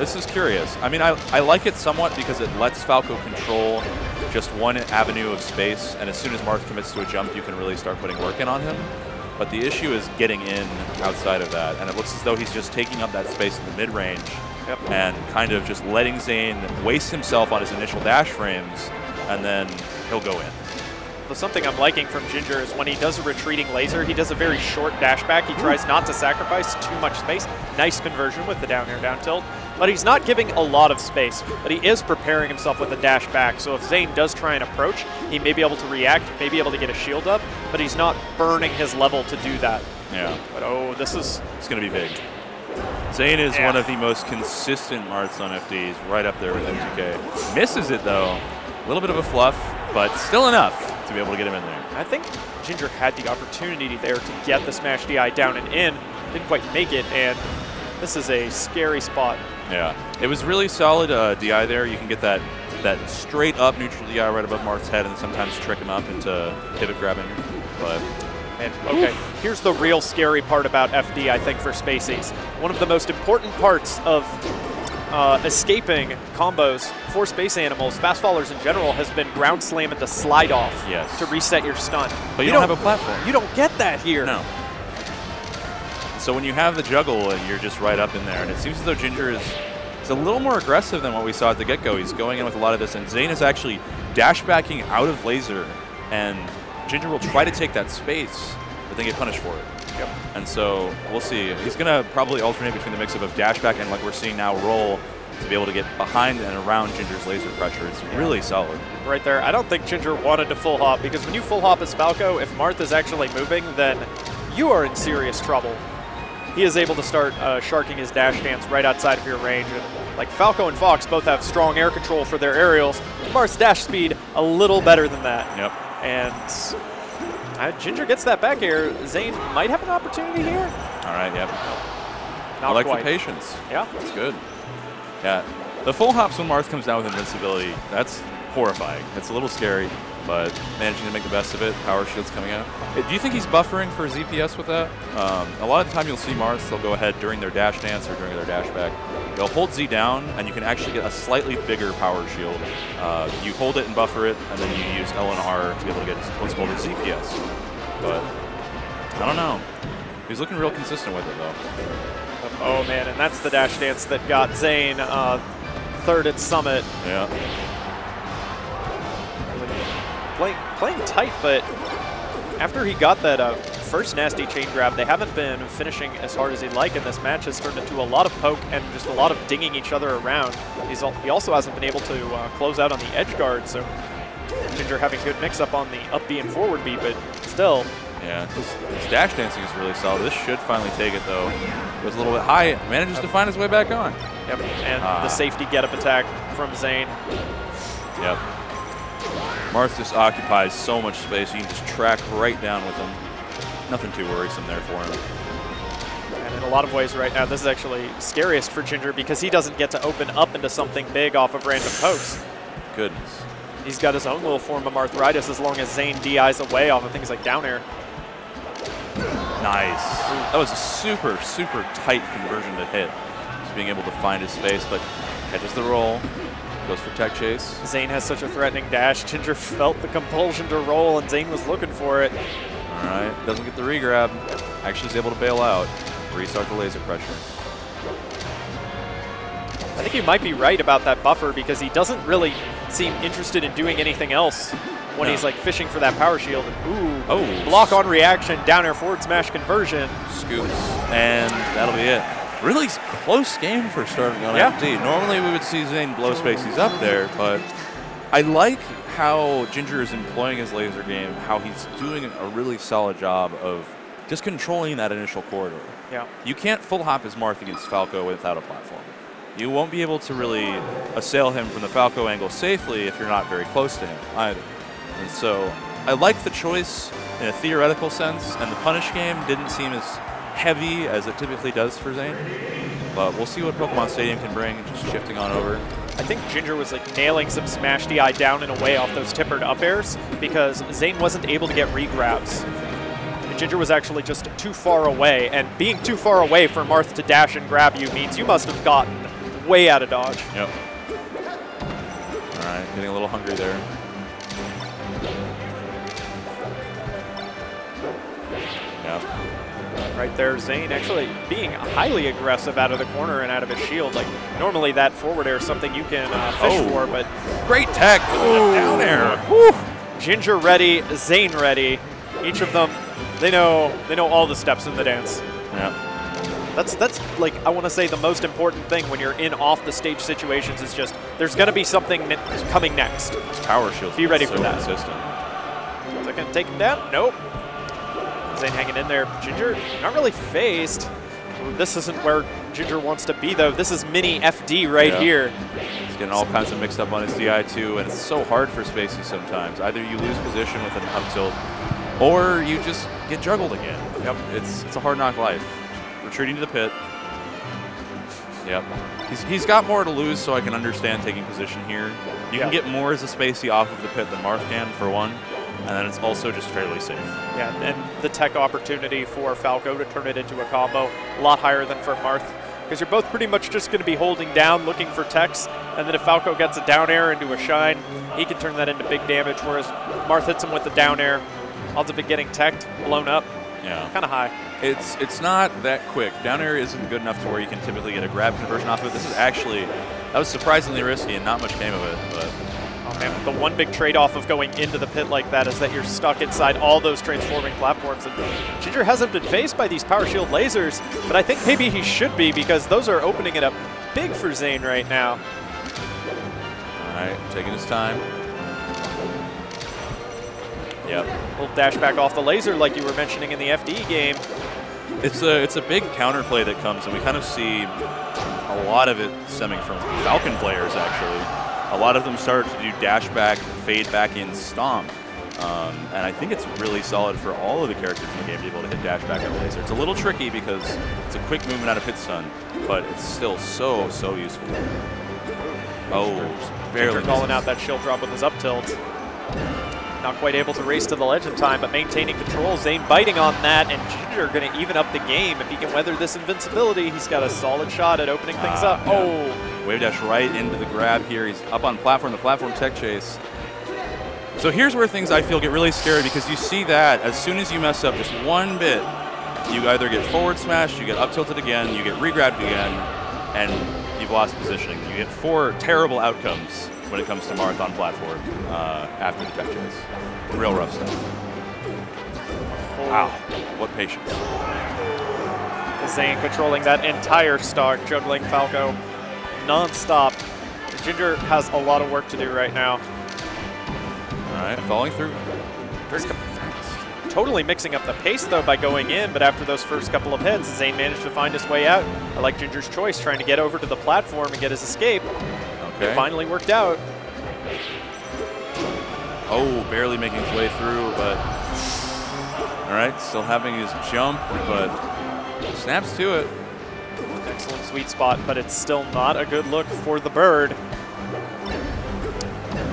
This is curious. I mean, I like it somewhat because it lets Falco control just one avenue of space, and as soon as Marth commits to a jump, you can really start putting work in on him. But the issue is getting in outside of that, and it looks as though he's just taking up that space in the mid-range and kind of just letting Zain waste himself on his initial dash frames, and then he'll go in. But something I'm liking from Ginger is when he does a retreating laser, he does a very short dash back. He tries not to sacrifice too much space. Nice conversion with the down air down tilt. But he's not giving a lot of space, but he is preparing himself with a dash back. So if Zain does try and approach, he may be able to react, may be able to get a shield up, but he's not burning his level to do that. Yeah. But oh, this is... It's going to be big. Zain is one of the most consistent Marths on FDs, right up there with M2K. Misses it, though. A little bit of a fluff, but still enough to be able to get him in there. I think Ginger had the opportunity there to get the smash DI down and in. Didn't quite make it, and this is a scary spot. Yeah, it was really solid DI there. You can get that straight up neutral DI right above Marth's head and sometimes trick him up into pivot grabbing. But and okay, here's the real scary part about FD, I think, for Space Ace. One of the most important parts of escaping combos for Space Animals, fast fallers in general, has been ground slam into slide off to reset your stun. But you don't have a platform. You don't get that here. No. So when you have the juggle and you're just right up in there, and it seems as though Ginger is a little more aggressive than what we saw at the get-go. He's going in with a lot of this, and Zain is actually dash backing out of laser, and Ginger will try to take that space, but then get punished for it. Yep. And so we'll see. He's going to probably alternate between the mix-up of dash back and, like we're seeing now, roll to be able to get behind and around Ginger's laser pressure. It's really solid. Right there. I don't think Ginger wanted to full hop, because when you full hop as Falco, if Marth is actually moving, then you are in serious trouble. He is able to start sharking his dash dance right outside of your range. And like Falco and Fox both have strong air control for their aerials. Marth's dash speed a little better than that. Yep. And Ginger gets that back air. Zain might have an opportunity here. All right, yep. Not I like quite. the patience. Yeah. That's good. Yeah. The full hops when Marth comes down with invincibility, that's horrifying. It's a little scary, but managing to make the best of it. Power shield's coming out. Do you think he's buffering for ZPS with that? A lot of the time you'll see Marth, they'll go ahead during their dash dance or during their dash back. They'll hold Z down, and you can actually get a slightly bigger power shield. You hold it and buffer it, and then you use L and R to be able to get what's called a ZPS. But I don't know. He's looking real consistent with it, though. Oh, man, and that's the dash dance that got Zain third at Summit. Yeah. Playing tight, but after he got that first nasty chain grab, they haven't been finishing as hard as he'd like, and this match has turned into a lot of poke and just a lot of dinging each other around. He also hasn't been able to close out on the edge guard, so Ginger having good mix-up on the up B and forward B, but still. Yeah, his dash dancing is really solid. This should finally take it, though. Goes a little bit high, manages to find his way back on. Yep, and the safety get-up attack from Zain. Yep. Marth just occupies so much space, you can just track right down with him. Nothing too worrisome there for him. And in a lot of ways right now, this is actually scariest for Ginger because he doesn't get to open up into something big off of random pokes. Goodness. He's got his own little form of arthritis as long as Zain DIs away off of things like down air. Nice. That was a super, super tight conversion to hit. Just being able to find his space, but catches the roll. Goes for tech chase. Zain has such a threatening dash. Ginger felt the compulsion to roll, and Zain was looking for it. All right, doesn't get the regrab. Actually is able to bail out. Restart the laser pressure. I think you might be right about that buffer because he doesn't really seem interested in doing anything else when he's like fishing for that power shield. Ooh, block on reaction, down air forward smash conversion. Scoops, and that'll be it. Really close game for starting on FD. Normally we would see Zain blow spaces up there, but I like how Ginger is employing his laser game, how he's doing a really solid job of just controlling that initial corridor. Yeah. You can't full hop as Marth against Falco without a platform. You won't be able to really assail him from the Falco angle safely if you're not very close to him either. And so I like the choice in a theoretical sense, and the punish game didn't seem as heavy as it typically does for Zain. But we'll see what Pokemon Stadium can bring, just shifting on over. I think Ginger was like nailing some smash DI down and away off those tippered up airs because Zain wasn't able to get regrabs. And Ginger was actually just too far away, and being too far away for Marth to dash and grab you means you must have gotten way out of dodge. Yep. All right, getting a little hungry there. Yep. Right there, Zain actually being highly aggressive out of the corner and out of his shield. Like, normally that forward air is something you can fish for, but... Great tech, down air. Woo. Ginger ready, Zain ready. Each of them, they know all the steps in the dance. Yeah. That's like, I want to say the most important thing when you're in off the stage situations is just, there's going to be something coming next. His power shield. Be ready for that. Consistent. Is that going to take him down? Nope. Zain hanging in there. Ginger, not really phased. Ooh, this isn't where Ginger wants to be, though. This is mini FD right here. He's getting all kinds of mixed up on his DI, too, and it's so hard for Spacey sometimes. Either you lose position with an up tilt, or you just get juggled again. Yep, it's a hard knock life. Retreating to the pit. Yep. He's got more to lose, so I can understand taking position here. You can get more as a Spacey off of the pit than Marth can, for one, and then it's also just fairly safe. Yeah, and the tech opportunity for Falco to turn it into a combo, a lot higher than for Marth, because you're both pretty much just going to be holding down, looking for techs, and then if Falco gets a down air into a shine, he can turn that into big damage, whereas Marth hits him with the down air. Odds of it getting teched, blown up, kind of high. It's not that quick. Down air isn't good enough to where you can typically get a grab conversion off of it. This is actually, that was surprisingly risky and not much came of it. But oh man, the one big trade-off of going into the pit like that is that you're stuck inside all those transforming platforms. And Ginger hasn't been faced by these power shield lasers, but I think maybe he should be because those are opening it up big for Zain right now. All right, taking his time. Yep. Little dash back off the laser like you were mentioning in the FD game. It's a big counterplay that comes, and we kind of see a lot of it stemming from Falcon players, actually. A lot of them started to do dash back, fade back in stomp. And I think it's really solid for all of the characters in the game to be able to hit dash back on the laser. It's a little tricky because it's a quick movement out of hit stun, but it's still so useful. Oh, barely calling out that shield drop with his up tilt. Not quite able to race to the ledge in time, but maintaining control. Zain biting on that, and Ginger going to even up the game. If he can weather this invincibility, he's got a solid shot at opening things up. Oh! Wave dash right into the grab here. He's up on platform, the platform tech chase. So here's where things I feel get really scary, because you see that as soon as you mess up just one bit, you either get forward smashed, you get up tilted again, you get re-grabbed again, and you've lost positioning. You get 4 terrible outcomes when it comes to Marth on platform after the tech chase. Real rough stuff. Wow, what patience. Zain controlling that entire stock, juggling Falco non-stop. Ginger has a lot of work to do right now. All right, following through. Totally mixing up the pace, though, by going in, but after those first couple of hits, Zain managed to find his way out. I like Ginger's choice, trying to get over to the platform and get his escape. Okay. It finally worked out. Oh, barely making his way through, but all right, still having his jump, but snaps to it. Excellent sweet spot, but it's still not a good look for the bird.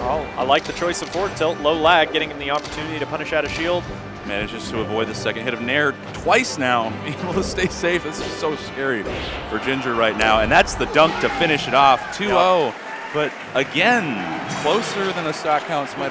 Oh, I like the choice of forward tilt, low lag, getting him the opportunity to punish out a shield. Manages to avoid the second hit of Nair twice now, being able to stay safe. This is so scary for Ginger right now, and that's the dunk to finish it off, 2-0. But again, closer than the stock counts might